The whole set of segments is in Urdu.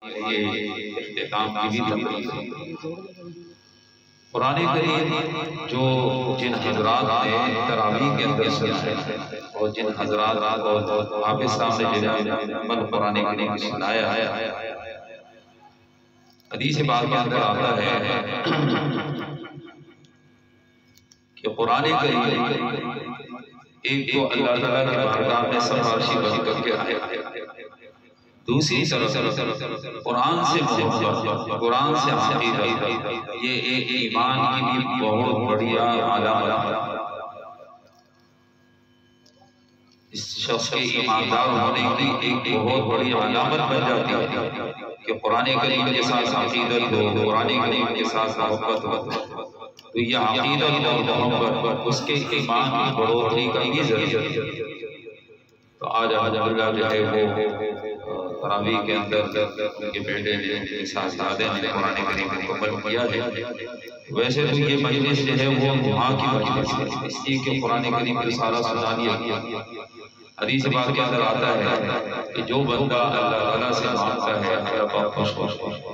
یہ اختتام کی بھی تقریب قرآن کریم جو جن حضرات نے تراویح کے اندر سنا ہے اور جن حضرات کو حافظ صاحب نے جنہیں قرآن کریم سنایا ہے، حدیث پاک کے اندر آتا ہے کہ قرآن کریم ایک تو اللہ تعالیٰ کی بارگاہ میں سفارشی بن کر کے آیا، دوسری طرف قرآن سے محبت، قرآن سے عقیدہ، یہ ایک ایمان کی بھی بہت بڑی علامت ہے۔ اس شخص کے ایماندار ہونے کی ایک بہت بڑی علامت بن جاتی ہے کہ قرآن کریم کے ساتھ عقیدت ہو، قرآن کریم کے ساتھ محبت ہو، تو یہ عقیدت اور محبت اس کے ایمان کی بڑھوتری کا بھی ذریعہ ہے۔ تو آج الحمدللہ جو ہے وہ تراویح کے اندر ان کے بیٹے نے سازادے نے قرآن کریم مکمل کیا ہے۔ ویسے تو یہ مجلس جو ہے وہ دعا کی مجلس ہے، اس لیے کہ قرآن کریم کی رسالہ سنا دیا گیا۔ حدیث پاک کے اندر آتا ہے کہ جو بندہ اللہ تعالیٰ سے مانگتا ہے اللہ پاک خوش ہوتا ہے،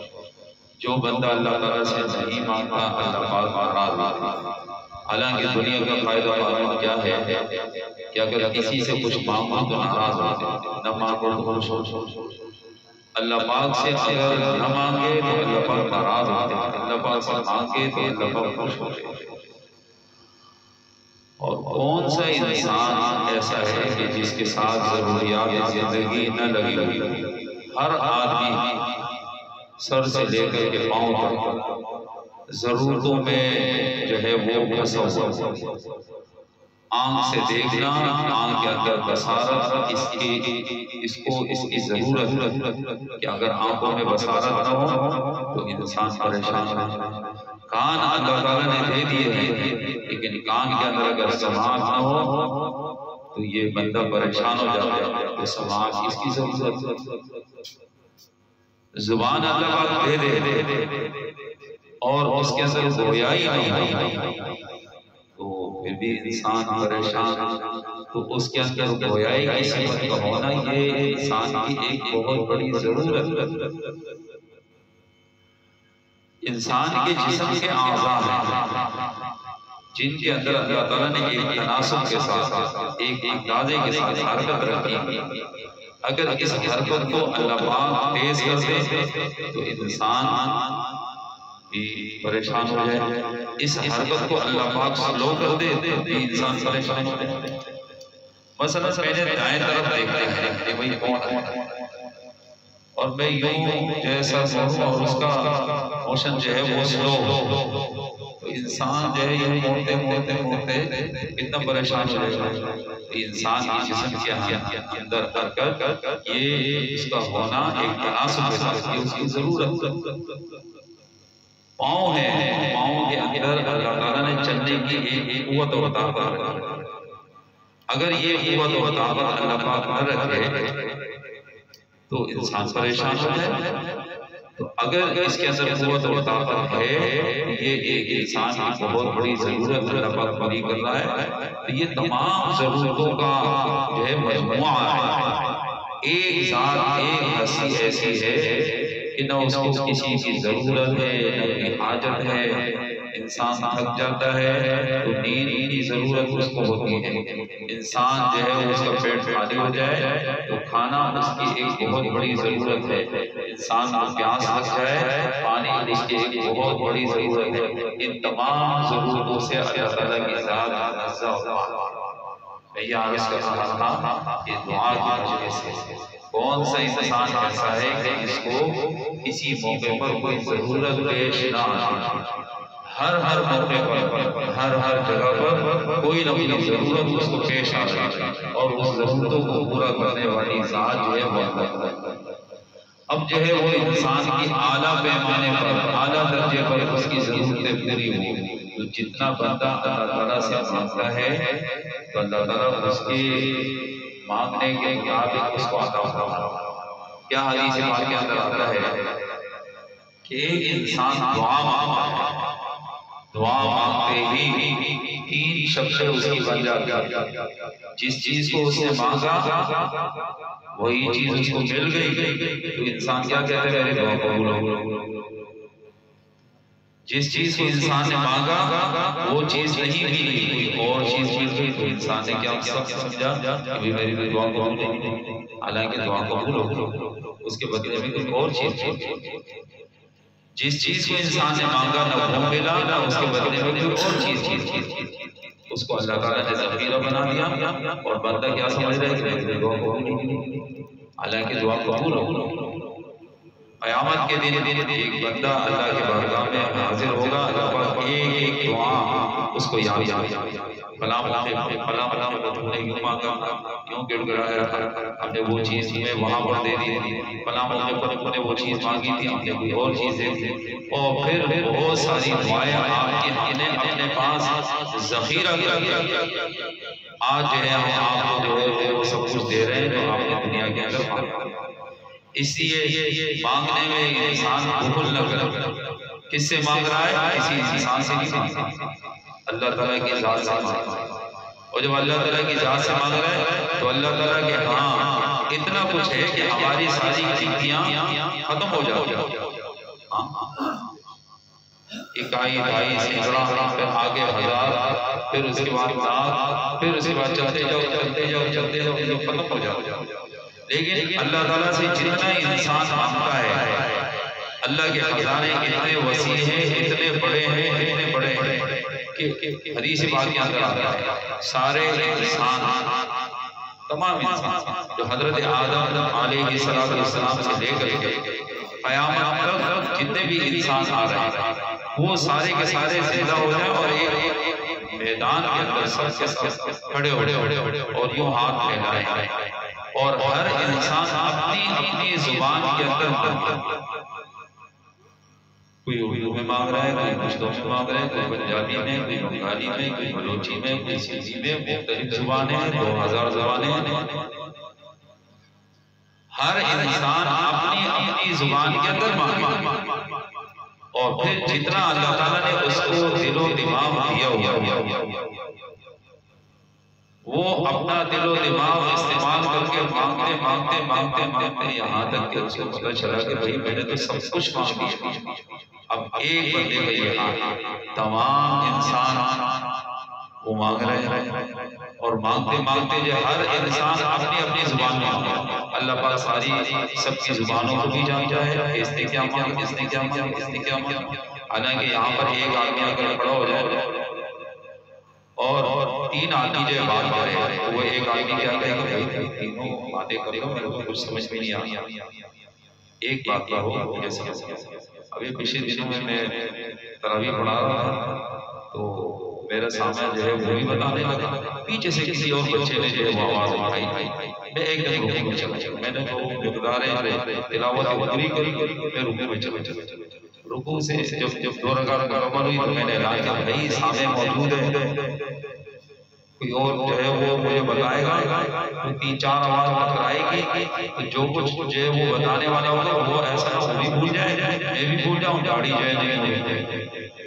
جو بندہ اللہ تعالیٰ سے نہیں مانگتا اللہ پاک ناراض ہوتا ہے۔ حالانکہ دنیا کا فائدہ معلوم کیا ہے کہ اگر کسی سے کچھ مانگو تو ناراض ہوتے ہیں، نہ مانگو تو خوش ہوتے ہیں۔ اللہ پاک سے اگر نہ مانگے تو اللہ پاک ناراض ہوتے ہیں، اللہ پاک سے مانگے تو اللہ پاک خوش ہوتے ہیں۔ اور کون سا انسان ایسا ہے کہ جس کے ساتھ ضروریات زندگی نہ لگی؟ ہر آدمی سر سے لے کر کے پاؤں تک ضرورتوں میں جو ہے وہ پھنسا ہوا ہے۔ آنکھ سے دیکھنا، آنکھ کے اندر بصارت، اس کی ضرورت کہ اگر آنکھوں میں بصارت نہ ہو تو انسان پریشان ہے۔ کان اللہ تعالیٰ نے دے دیے ہیں لیکن کان کے اندر اگر سماعت نہ ہو تو یہ بندہ پریشان ہو جاتا ہے، تو سماعت اس کی ضرورت ہے۔ زبان اللہ پاک دے دے اور اس کے اندر گویائی نہیں تو پھر بھی انسان پریشان، تو اس کے اندر گویائی کی صفت کا ہونا یہ انسان کی ایک بہت بڑی ضرورت ہے۔ انسان کے جسم کے اعضاء ہیں جن کے اندر اللہ تعالیٰ نے ایک تناسب کے ساتھ ایک اندازے کے ساتھ حرکت رکھی، اگر اس حرکت کو اللہ پاک تیز کر دے تو انسان بھی پریشان ہو جائے، اس حرکت کو اللہ پاک سلو کر دے تو انسان پریشان ہو جائے۔ مثلا میں نے دائیں طرف دیکھا ہے کہ بھئی کون ہے اور میں یوں جیسا بڑھوں اور اس کا موشن جو ہے وہ سلو ہو تو انسان جو ہے یہ موڑتے اتنا پریشان ہو جائے۔ انسان کی جسم کے اندر حرکت یہ اس کا ہونا ایک تناسب کے ساتھ یہ اس کی ضرورت ہے۔ پاؤں ہے، پاؤں کے اندر اللہ تعالیٰ نے چلنے کی ایک قوت و طاقت رکھی، اگر یہ قوت و طاقت اللہ پاک نہ رکھے تو انسان پریشان ہو جائے۔ تو اگر اس کے اندر قوت و طاقت ہے، یہ ایک انسان کی بہت بڑی ضرورت اللہ پاک پوری کر رہا ہے، تو یہ تمام ضرورتوں کا جو ہے مجموعہ ہے۔ ایک ذات، ایک ہستی ایسی ہے کہ نہ اس کو کسی کی ضرورت ہے نہ کوئی حاجت ہے۔ انسان تھک جاتا ہے تو نیند کی ضرورت اس کو ہوتی ہے، انسان جو ہے اس کا پیٹ خالی ہو جائے تو کھانا اس کی ایک بہت بڑی ضرورت ہے، انسان کو پیاس لگ جائے پانی اس کی ایک بہت بڑی ضرورت ہے۔ ان تمام ضرورتوں سے اللہ تعالیٰ کی ذات منزہ ہوتا ہے۔ میں یہ عرض کر رہا تھا کہ دعا کی مجلس ہے، کون سا انسان ایسا ہے کہ اس کو کسی موقع پر کوئی ضرورت پیش نہ آتی؟ ہر موقع پر ہر جگہ پر کوئی نہ کوئی ضرورت اس کو پیش آتی اور اس ضرورتوں کو پورا کرنے والی ذات جو ہے وہ اللہ ہے۔ اب جو ہے وہ انسان کی اعلیٰ پیمانے پر، اعلیٰ درجے پر اس کی ضرورتیں پوری ہوں تو جتنا بندہ اللہ تعالیٰ سے مانگتا ہے تو اللہ تعالیٰ اس کے مانگنے کے مطابق اس کو عطا فرماتا ہے۔ کیا حدیث پاک کے اندر آتا ہے کہ ایک انسان دعا مانگتا ہے دعا مانگتے ہی 3 شخص اس کی بن جاتی، جس چیز کو اس نے مانگا وہی چیز اس کو مل گئی تو انسان کیا کہتا ہے؟ میری دعا قبول ہو۔ جس چیز کو انسان نے مانگا وہ چیز نہیں ملی، کوئی اور چیز مل گئی تو انسان نے کیا سمجھا کہ میری دعا قبول ہو، حالانکہ دعا قبول ہو، اس کے بدلے میں کوئی اور چیز ملی۔ جس چیز کو انسان نے مانگا نہ وہ ملا، نہ اس کے بدلے میں کوئی اور چیز، اس کو اللہ تعالیٰ نے ذخیرہ بنا دیا اور بندہ کیا سمجھ رہا ہے کہ میری دعا قبول ہو، حالانکہ دعا قبول ہو۔ قیامت کے دن ایک بندہ اللہ کے بارگاہ میں حاضر ہوگا، اللہ پاک ایک دعا اس کو یاد فلاں تم نے کیوں مانگا، کیوں گڑ گڑایا، ہم نے وہ چیز تمہیں وہاں پر دے دی، فلاں موقع پر تم نے وہ چیز مانگی تھی، ہم نے کوئی اور چیز دے دی، اور پھر بہت ساری دعائیں آپ کی ہم نے اپنے پاس ذخیرہ کر، آج جو ہے آپ کو جو ہے وہ سب کچھ دے رہے ہیں جو آپ نے دنیا کے اندر مانگا۔ اس لیے مانگنے میں انسان بخل نہ کرے۔ کس سے مانگ رہا ہے؟ کسی انسان سے نہیں مانگ رہا، اللہ تعالیٰ کی ذات سے مانگ رہا ہے۔ اور جب اللہ تعالیٰ کی ذات سے مانگ رہا ہے تو اللہ تعالیٰ کے ہاں اتنا کچھ ہے کہ ہماری ساری چیزیاں ختم ہو جاتی ہیں۔ اکائی ڈھائی سینکڑا، پھر آگے 1000، پھر اس کے بعد لاکھ، پھر اس کے بعد چلتے جاؤ یہ ختم ہو جاتا۔ لیکن اللہ تعالیٰ سے جتنا انسان مانگتا ہے، اللہ کے خزانے اتنے وسیع ہیں، اتنے بڑے ہیں کہ حدیث پاک کے اندر آتا ہے سارے انسان، تمام انسان جو حضرت آدم علیہ السلام سے لے کر کے قیامت تک جتنے بھی انسان آ رہے ہیں وہ سارے کے سارے زندہ ہو جائیں اور ایک میدان کے اندر سب کے سب کھڑے ہو اور یوں ہاتھ پھیلائیں، اور ہر انسان اپنی زبان کے اندر کوئی اردو میں مانگ رہا ہے، کوئی پشتو میں مانگ رہا ہے، کوئی پنجابی میں، کوئی بنگالی میں، کوئی بلوچی میں، کوئی سندھی میں، مختلف زبانیں ہیں، 2000 زبانیں ہیں۔ ہر انسان اپنی زبان کے اندر مانگے، اور پھر جتنا اللہ تعالیٰ نے اس کو دل و دماغ دیا ہوا وہ اپنا دل و دماغ استعمال کر کے مانگتے یہاں تک کہ اس کو پتہ چلا کہ بھئی میں نے تو سب کچھ مانگ لیا، اب ایک بندے کا یہ حال، تمام انسان وہ مانگ رہے ہیں، اور مانگتے جو ہر انسان اپنی زبان میں مانگا۔ اللہ پاک ساری سب کی زبانوں کو بھی جانتا ہے کہ اس نے کیا مانگا، اس نے کیا مانگا، اس نے کیا مانگا۔ حالانکہ یہاں پر ایک آدمی اگر کھڑا ہو جائے اور 3 آدمی جو بات کر رہے ہیں تو وہ ایک آدمی کیا کہے گا، تینوں باتیں کر رہے ہو، میرے کو کچھ سمجھ میں نہیں آیا، ایک بات کیا ہو مجھے سمجھ میں۔ ابھی پچھلے دنوں میں تراویح پڑھا رہا تھا تو میرا سامنے جو ہے وہ بھی بتانے لگا، پیچھے سے کسی اور بچے نے جو ہے وہ آواز اٹھائی، میں ایک دم رکوع میں چلا گیا، میں نے وہ مقدار تلاوت پوری کری، میں رکوع میں چلا، رکوع سے جب 2 رکعت مکمل ہوئی تو میں نے اعلان کیا بھائی سامنے موجود ہے، کوئی اور جو ہے وہ مجھے بتائے گا، 3-4 آواز ٹکرائے گی تو جو کچھ جو ہے وہ بتانے والا ہوگا وہ ایسا وہ بھی بھول جائے، میں بھی بھول جاؤں، داڑھی جو ہے نہیں ہوئی،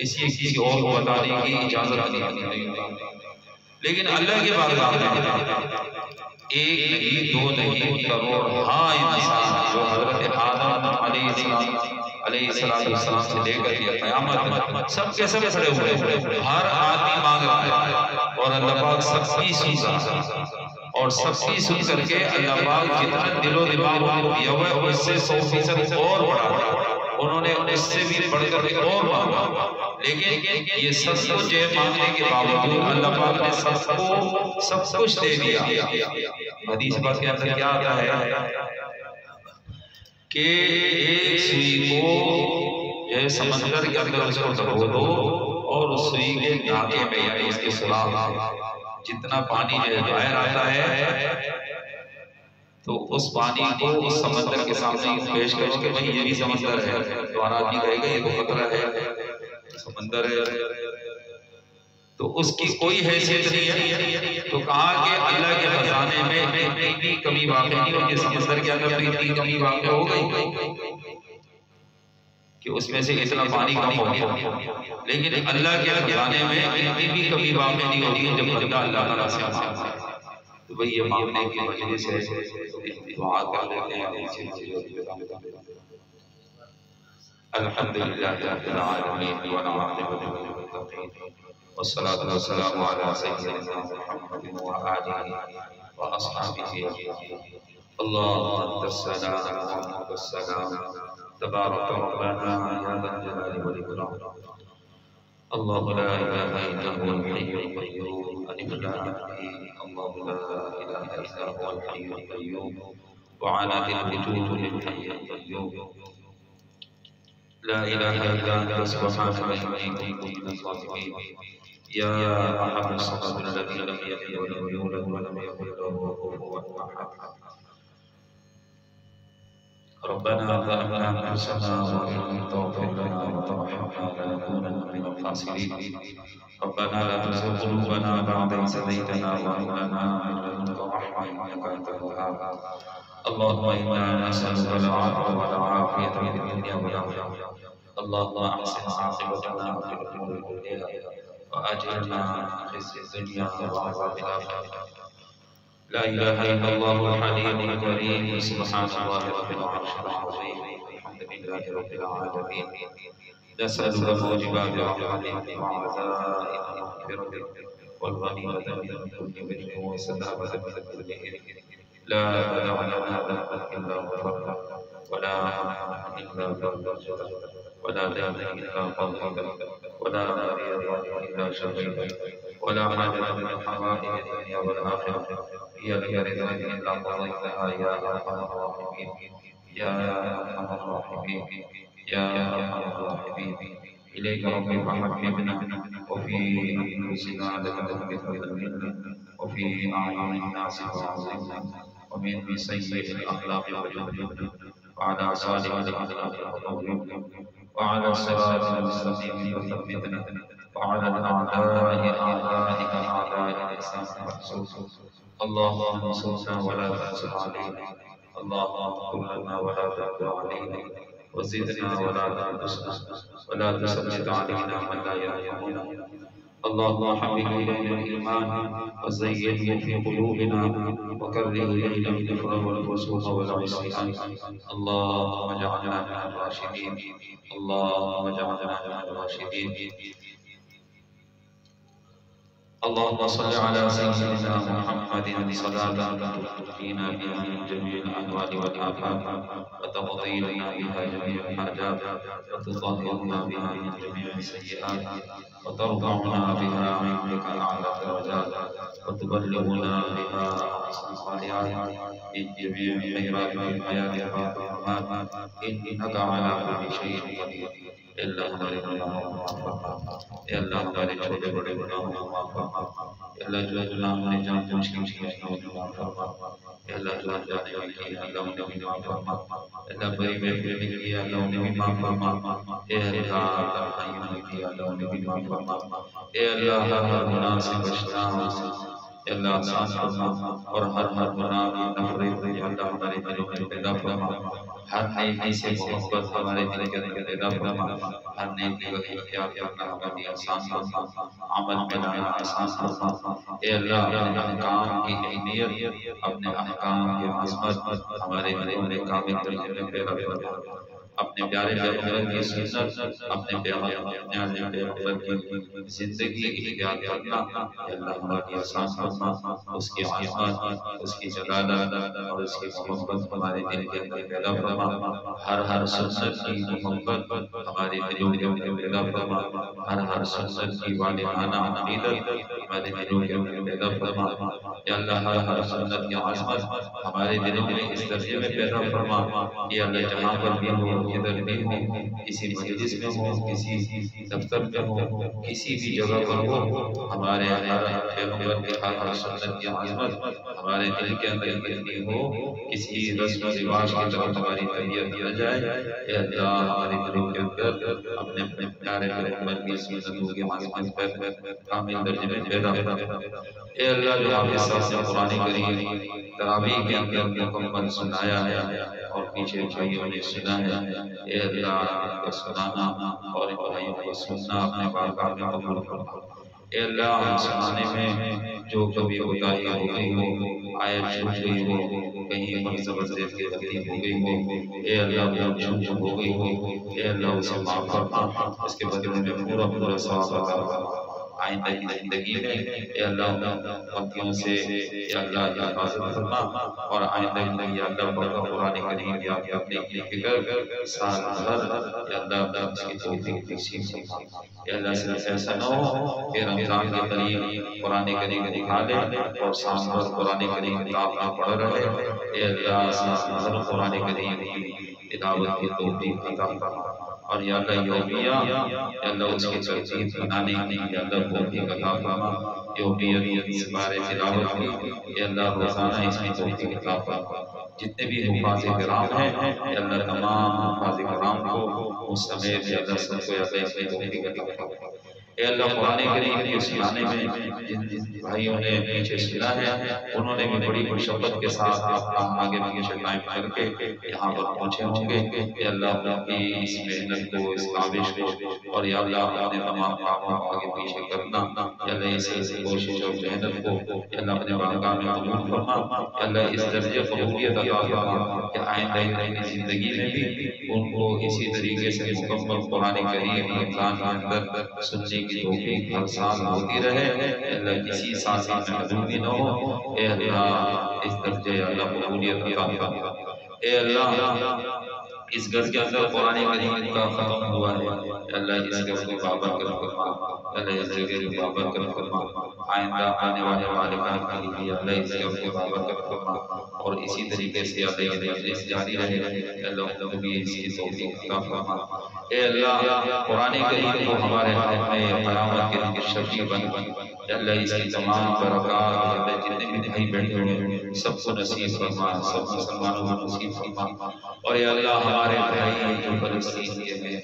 اس لیے کسی اور کو بتانے کی اجازت نہیں۔ لیکن اللہ کے بارگاہ میں ایک نہیں، 2 نہیں، کروڑ انسان جو حضرت آدم علیہ السلام سے لے کر کے قیامت سب کے سب کھڑے ہوئے، ہر آدمی مانگ رہا ہے، اور اللہ پاک سب کی سن رہا ہے، اور سب کی سن کر کے اللہ پاک جتنا دل و دماغ کو دیا ہوا ہے اس سے 100% اور بڑھا، انہوں نے اس سے بھی بڑھ کر کے اور مانگا، لیکن یہ سب کچھ مانگنے کے باوجود اللہ پاک نے سب کچھ دے دیا۔ حدیث پاک کے اندر کیا آتا ہے کہ ایک سوئی کو یہ سمندر کے اندر اس کو ڈبو دو اور اس سوئی کے دھاگے میں یعنی اس کے سراغ جتنا پانی جو باہر آتا ہے تو اس پانی کو اس سمندر کے سامنے پیش کر کے بھئی یہ بھی سمندر ہے، تو آدمی کہے گا یہ تو خطرہ ہے، سمندر ہے، تو اس کی کوئی حیثیت نہیں ہے، تو کہا کہ اللہ کے خزانے میں اتنی کمی واقع نہیں ہوتی، سمندر کے اندر اتنی کمی واقع ہو گئی کہ اس میں سے اتنا پانی کم ہو گیا، لیکن اللہ کے خزانے میں اتنی بھی کبھی واقع نہیں ہوتی ہے جب بندہ اللہ تعالیٰ سے مانگتا ہے۔ تو بھئی یہ مانگنے کی مجلس ہے، دعا کر لیتے ہیں۔ الحمدللہ رب العالمین والعاقبۃ للمتقین والصلاة والسلام علی سیدنا محمد وآلہ وأصحابہ أجمعین۔ اللهم أنت السلام ومنك السلام تبارك ربنا يا ذا الجلال والإكرام۔ الله لا إله إلا هو الحي القيوم ألف لام ميم، الله لا إله إلا هو الحي القيوم وعنت الوجوه للحي القيوم، لا إله إلا أنت سبحانك إني كنت من الظالمين، يا أحد الصمد الذي لم يلد ولم يولد ولم يكن له كفوا أحد، ربنا ظلمنا أنفسنا وإن لم تغفر لنا وترحمنا لنكونن من الخاسرين، ربنا لا تزغ قلوبنا بعد إذ هديتنا وهب لنا من لدنك رحمة إنك أنت الوهاب، اللهم إنا نسألك العفو والعافية في الدنيا والآخرة، اللهم أحسن عاقبتنا في الأمور كلها وأجرنا من خزي الدنيا وعذاب الآخرة، لا إله إلا الله الحليم الكريم سبحان الله رب العرش العظيم، الحمد لله رب العالمين، نسألك موجبات رحمتك وعزائم مغفرتك والغنيمة من كل بر وسلامة من كل إثم، لا تدع لنا ذنبا إلا غفرته ولا هما إلا فرجته ولا دينا إلا قضيته ولا مريضا إلا شفيته ولا حاجة من حوائج الدنيا والآخرة هي لك رضا إلا قضيتها يا أرحم الراحمين، يا أرحم الراحمين، يا أرحم الراحمين، إليك ربي فحببنا وفي أنفسنا لك تثبت منا وفي أعين الناس فعظمنا ومن سيء الأخلاق وجنبنا وعلى صالح الأخلاق وقومنا وعلى الصراط المستقيم وثبتنا وعلى الأعداء أعدائك أعداء الإسلام محسوس، اللهم انصرنا ولا تنصر علينا، اللهم اغفر لنا ولا تغفر علينا وزدنا ولا تنقصنا ولا تسلط علينا من لا يرحمنا، اللهم حبب إلينا الإيمان وزينه في قلوبنا وكره إلينا الكفر والفسوق والعصيان، اللهم اجعلنا من الراشدين، اللهم اجعلنا من الراشدين، اللهم صل على سيدنا محمد صلاة تؤتينا بها من جميع الأهوال والآفات وتقضي لنا بها جميع الحاجات وتطهرنا بها من جميع السيئات وترفعنا بها عندك أعلى الدرجات وتبلغنا بها أقصى الغايات من جميع الخيرات في الحياة والممات إنك على كل شيء قدير، اللہ ہمارے گناہوں کو معاف فرما، اے اللہ ہمارے چھوٹے بڑے گناہوں کو معاف فرما، اے اللہ جو گناہ ہم نے جان بوجھ کے کیے ہیں انہیں معاف فرما، اے اللہ جو جانے والے کیے اللہ انہیں بھی معاف فرما، اے اللہ بڑی محفل نے کیا اللہ انہیں بھی معاف فرما، اے اللہ تنہائیوں نے کیا اللہ انہیں بھی معاف فرما، اے اللہ ہر گناہ سے بچنا، اے اللہ آسان فرما اور ہر گناہ کی نفرت اے اللہ ہمارے دلوں میں پیدا فرما، ہر نیکی سے محبت ہمارے دل کے اندر پیدا فرما، ہر نیکی کو اختیار کرنا ہمیں آسان فرما، عمل میں لانا آسان فرما، اے اللہ اپنے احکام کی اہمیت، اپنے احکام کی عظمت ہمارے دلوں میں کامل درجے میں پیدا فرما، اپنے پیارے پیغمبر کی سنت، اپنے پیارے پیغمبر کی زندگی اختیار کرنا، اے اللہ ہماری آسان فرما، اس کی عظمت، اس کی جلالت اور اس کی محبت ہمارے دل کے اندر پیدا فرما، ہر سنت کی محبت ہمارے دلوں کے اندر پیدا فرما، ہر سنت کی والدانہ عقیدت ہمارے دلوں کے اندر پیدا فرما، یا اللہ ہر سنت کی عظمت ہمارے دلوں میں اس درجے میں پیدا فرما، یا اللہ جہاں پر بھی ہو جدھر بھی ہو، کسی مجلس میں ہو، کسی دفتر میں ہو، کسی بھی جگہ پر ہو، ہمارے پیغمبر کے ہر سنت کی عظمت ہمارے دل کے اندر اتنی ہو، کسی رسم و رواج کی طرف ہماری طبیعت نہ جائے، اے اللہ ہمارے دلوں کے اندر اپنے پیارے پیغمبر کی سنتوں کی عظمت پر کامل درجے میں پیدا فرما، اے اللہ جو حافظ صاحب نے قرآن کریم تراویح کے اندر مکمل سنایا ہے، اور پیچھے بھائیوں نے سنا ہے، اے اللہ ان کو سنانا اور ان بھائیوں کو سننا اپنے بارگاہ میں قبول فرما۔ اے اللہ ہم سنانے میں جو کبھی کوتاہی ہو گئی ہو، آیت چھوٹ گئی ہو، کہیں پر زبردست کی غلطی ہو گئی ہو، اے اللہ بہت چھوٹ ہو گئی ہو، اے اللہ اسے معاف فرما، اس کے بدلے میں پورا پورا ثواب عطا فرما۔ آئندہ کی زندگی میں اے اللہ غلطیوں سے یا اللہ حفاظت فرما، اور آئندہ زندگی یا اللہ پڑھا قرآن کریم یاد کرنے کی فکر سال بھر یا اللہ اس کی توفیق نصیب فرما۔ یا اللہ صرف ایسا نہ ہو کہ رمضان کے قریب قرآن کریم دکھا لے اور سال بھر قرآن کریم نہ پڑھ رہے، اے اللہ سال بھر قرآن کریم کی تلاوت کی توفیق عطا فرما۔ اور یا اللہ یومیہ یا اللہ اس کی ترتیب بنانے کی یا اللہ توفیق عطا فرما، یومیہ اس بارے تلاوت کی یا اللہ روزانہ اس کی توفیق عطا فرما۔ جتنے بھی حفاظ کرام ہیں یا اللہ تمام حفاظ کرام کو اس سمیت یا اللہ سب کو یا اللہ اس کی توفیق عطا فرما۔ اے اللہ قرآن کریم کے سنانے میں جن بھائیوں نے پیچھے سنا ہے انہوں نے بھی بڑی مشقت کے ساتھ آگے پیچھے ٹائم کر کے یہاں پر پہنچے ہوں گے۔ اے اللہ اپنی اس محنت کو، اس کاوش کو، اور یا اللہ اپنے تمام کاموں کو آگے پیچھے کرنا، یا اللہ اس کوشش اور محنت کو یا اللہ اپنے بارگاہ میں قبول فرما۔ یا اللہ اس درجے قبولیت عطا فرما کہ آئندہ کی زندگی میں بھی ان کو اسی طریقے سے مکمل قرآن کریم رمضان کے اندر سننے کی توفیق ہر سال ہوتی رہے، اے اللہ کسی سال میں محدودی نہ ہو، اے اللہ اس درجے اللہ قبولیت عطا فرما۔ اے اللہ اس گھر کے اندر قرآن کریم کا ختم ہوا ہے، اے اللہ اس گھر کو بابرکت فرما، اے اللہ اس جگہ کو بابرکت فرما، آئندہ آنے والے والدین کے لیے اللہ اس گھر کو بابرکت فرما، اور اسی طریقے سے اللہ یہ مجلس جاری رہے، اے اللہ ہم کو بھی اس کی توفیق عطا فرما۔ اے اللہ قرآن کریم کو ہمارے ہاتھ میں قیامت کے دن شفیع بن، اے اللہ اس کی تمام برکات اللہ جتنے بھی بھائی بیٹھے ہوئے سب کو نصیب فرما، سب مسلمانوں کو نصیب فرما۔ اور اے اللہ ہمارے بھائی جو فلسطین کے ہیں،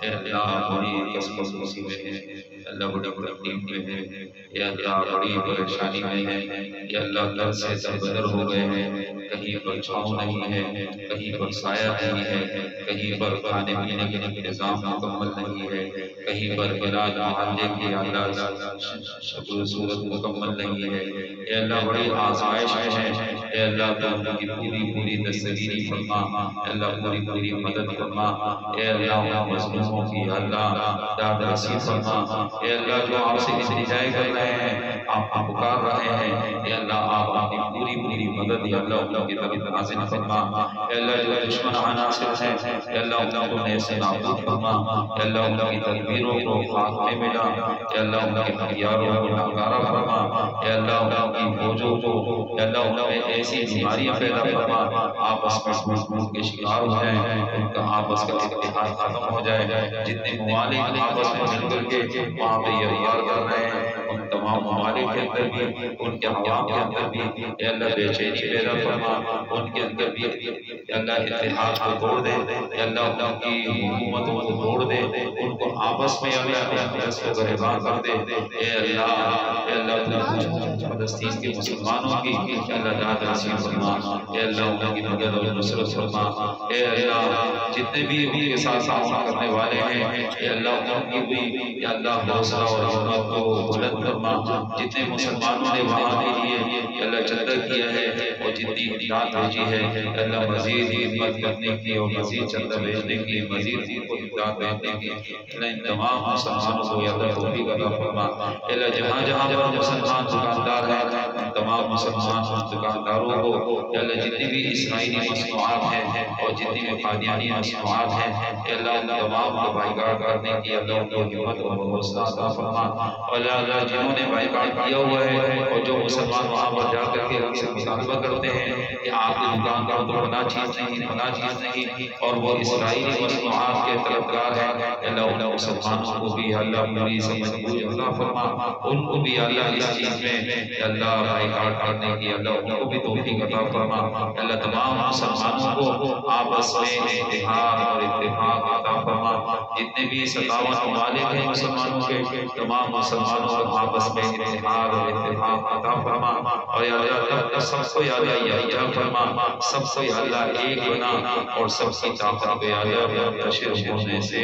اے اللہ بڑی قسمت مصیبت میں ہیں، اللہ بڑی تکلیف میں ہیں، اے اللہ بڑی پریشانی میں ہیں، اے اللہ در سے دربدر ہو گئے ہیں، کہیں پر چھاؤں نہیں ہے، کہیں پر سایہ نہیں ہے، کہیں پر کھانے پینے کے انتظام مکمل نہیں ہے، کہیں پر علاج محلے کی اللہ شکل صورت مکمل نہیں ہے، اے اللہ بڑی آزمائش میں ہے، اے اللہ تو ان کی پوری دستگیری فرما، اے اللہ پوری مدد فرما، اے اللہ مظلوموں کی اللہ داد رسی فرما، اے اللہ جو آپ سے التجا کر رہے ہیں، آپ کو پکار رہے ہیں، اے اللہ آپ اپنی پوری مدد یا اللہ ان کی طرف نازل فرما، اے اللہ جو دشمن عناصر ہیں اے اللہ ان کو نیست نابود فرما، اے اللہ ان کی تدبیروں کو خاتمے میں لا، اے اللہ ان کے ہتھیاروں کو ناکارہ فرما، اے اللہ ان کی فوجوں کو اے اللہ ان میں ایسی بیماریاں پیدا فرما، آپس میں کے شکار ہو جائیں، ان کا آپس کا اتحاد ختم ہو جائے، جتنے ممالک آپس میں مل کر کے وہاں پہ یہ وار کر رہے ہیں ان تمام ممالک کے اندر بھی، ان کے عوام کے اندر بھی اے اللہ بے چینی پیدا فرما، ان کے اندر بھی اے اللہ اتحاد کو توڑ دے، اے اللہ ان کی حکومتوں کو توڑ دے، ان کو آپس میں اللہ کو گریباں کر دے، اے اللہ فلسطین کے مسلمانوں کی اے اللہ داد نصیب فرما، اے اللہ ان کی مدد اور نصرت فرما، اے اللہ جتنے بھی ان کے ساتھ تعاون کرنے والے ہیں اے اللہ ان کی بھی اے اللہ حوصلہ اور ہمت کو بلند فرما، جتنے مسلمانوں نے وہاں کے لیے اے اللہ چندہ کیا ہے اور جتنی امداد بھیجی ہے اے اللہ مزید خدمت کرنے کی اور مزید چندہ بھیجنے کی، مزید ان کو امداد بھیجنے کی، اے اللہ ان تمام مسلمانوں کو یا اللہ توفیق عطا فرما، اے اللہ جہاں جہاں پر مسلمان دکاندار ہیں ان تمام مسلمان دکانداروں کو اے اللہ جتنی بھی اسرائیلی مصنوعات ہیں اور جتنی بھی قادیانی مصنوعات ہیں اے اللہ ان تمام کو بائیکاٹ کرنے کی اللہ ان کو ہمت اور حوصلہ عطا فرما، اور اللہ جنہوں نے بائیکاٹ کیا ہوا ہے اور جو مسلمان وہاں پر جا کر کے ان سے مطالبہ کرتے ہیں کہ آپ کی دکان کا تو بنا چیز نہیں اور وہ اسرائیلی مصنوعات کے طلبگار ہیں، اللہ مسلمانوں کو بھی اللہ پوری سمجھ عطا فرما، ان کو بھی اللہ اس چیز میں اللہ بائیکاٹ کرنے کی اللہ ان کو بھی توفیق عطا فرما، اللہ تمام مسلمانوں کو آپس میں اتحاد اور اتفاق عطا فرما، جتنے بھی 57 ممالک ہیں مسلمانوں کے، تمام مسلمانوں کو آپس میں اتحاد اور اتفاق عطا فرما، اور یا اللہ سب کو یا اللہ یکجا فرما، سب کو یا اللہ ایک بنا، اور سب کی طاقت کو یا اللہ منتشر ہونے سے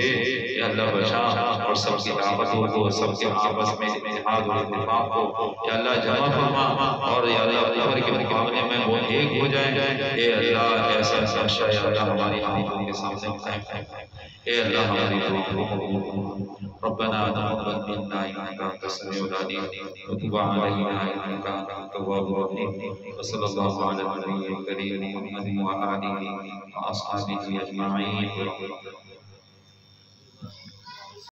یا اللہ بچا، اور سب کی طاقتوں کو، سب کے آپس میں اتحاد اور اتفاق کو یا اللہ جمع فرما، اور یا اللہ قبر کے مقابلے میں وہ ایک ہو جائیں۔ اے اللہ ایسا سچا یا اللہ ہماری آنکھوں کے سامنے قائم ہے، اے اللہ ہماری ربنا تقبل منا انك انت السميع العليم وتب علينا انك انت التواب الرحيم، وصلى الله على النبي الكريم محمد وعلى اله واصحابه اجمعين.